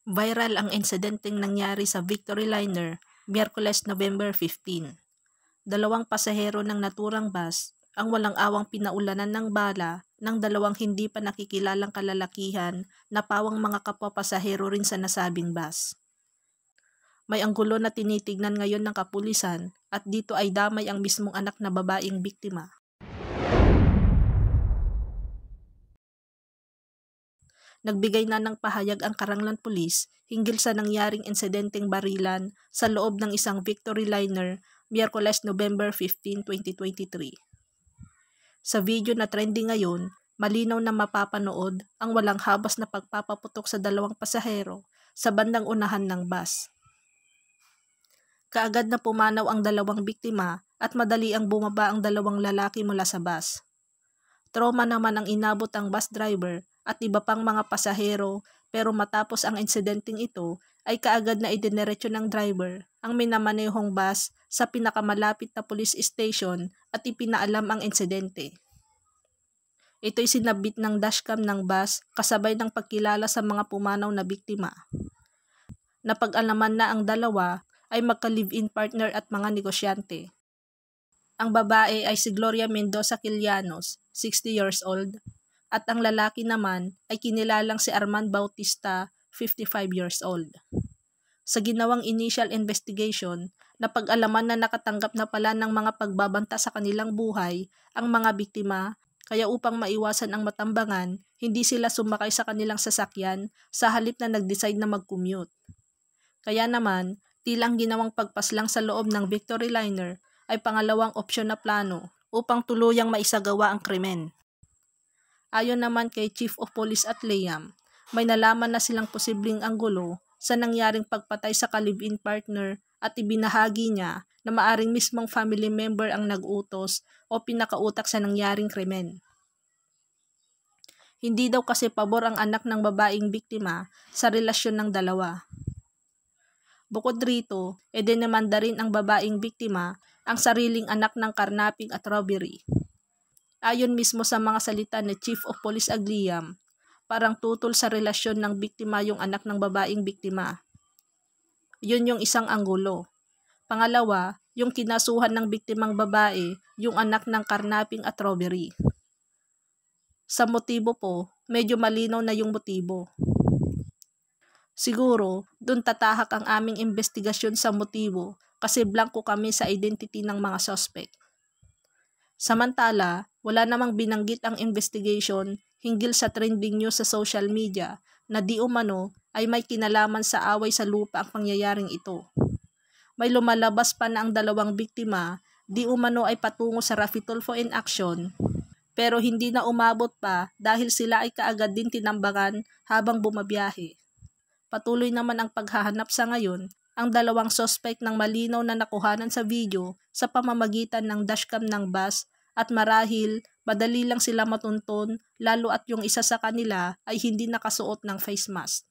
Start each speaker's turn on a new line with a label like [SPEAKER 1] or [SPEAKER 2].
[SPEAKER 1] Viral ang insidenteng nangyari sa Victory Liner, Miyerkules, November 15. Dalawang pasahero ng naturang bus ang walang awang pinaulanan ng bala ng dalawang hindi pa nakikilalang kalalakihan na pawang mga kapwa pasahero rin sa nasabing bus. May anggulo na tinitignan ngayon ng kapulisan at dito ay damay ang mismong anak na babaeng biktima. Nagbigay na ng pahayag ang Caranglan Police hinggil sa nangyaring insidenteng barilan sa loob ng isang Victory Liner, Miyerkules, November 15, 2023. Sa video na trending ngayon, malinaw na mapapanood ang walang habas na pagpapaputok sa dalawang pasahero sa bandang unahan ng bus. Kaagad na pumanaw ang dalawang biktima at madali ang bumaba ang dalawang lalaki mula sa bus. Trauma naman ang inabot ang bus driver at iba pang mga pasahero, pero matapos ang insidenteng ito ay kaagad na idiniretso ng driver ang minamanehong bus sa pinakamalapit na police station at ipinaalam ang insidente. Ito'y sinabit ng dashcam ng bus kasabay ng pagkilala sa mga pumanaw na biktima. Napag-alaman na ang dalawa ay magka-live-in partner at mga negosyante. Ang babae ay si Gloria Mendoza Quillanos, 60 years old, at ang lalaki naman ay kinilalang si Arman Bautista, 55 years old. Sa ginawang initial investigation, napag-alaman na nakatanggap na pala ng mga pagbabanta sa kanilang buhay ang mga biktima, kaya upang maiwasan ang matambangan, hindi sila sumakay sa kanilang sasakyan sa halip na nag-decide na mag-commute. Kaya naman, tilang ginawang pagpaslang sa loob ng Victory Liner ay pangalawang opsyon na plano upang tuluyang maisagawa ang krimen. Ayon naman kay Chief of Police at Liam, may nalaman na silang posibleng anggulo sa nangyaring pagpatay sa ka-live-in partner at ibinahagi niya na maaring mismong family member ang nag-utos o pinakautak sa nangyaring krimen. Hindi daw kasi pabor ang anak ng babaeng biktima sa relasyon ng dalawa. Bukod rito, dinemanda rin ang babaeng biktima ang sariling anak ng karnaping at robbery. Ayon mismo sa mga salita ni Chief of Police Agliam, parang tutol sa relasyon ng biktima yung anak ng babaeng biktima. Yun yung isang anggulo. Pangalawa, yung kinasuhan ng biktimang babae, yung anak ng karnaping at robbery. Sa motibo po, medyo malinaw na yung motibo. Siguro, dun tatahak ang aming investigasyon sa motibo kasi blanco kami sa identity ng mga suspect. Samantala, wala namang binanggit ang investigation hinggil sa trending news sa social media na di umano ay may kinalaman sa away sa lupa ang pangyayaring ito. May lumalabas pa na ang dalawang biktima di umano ay patungo sa Raffy Tulfo in action, pero hindi na umabot pa dahil sila ay kaagad din tinambangan habang bumabiyahe. Patuloy naman ang paghahanap sa ngayon ang dalawang suspect ng malinaw na nakuhanan sa video sa pamamagitan ng dashcam ng bus at marahil madali lang sila matunton lalo at yung isa sa kanila ay hindi nakasuot ng face mask.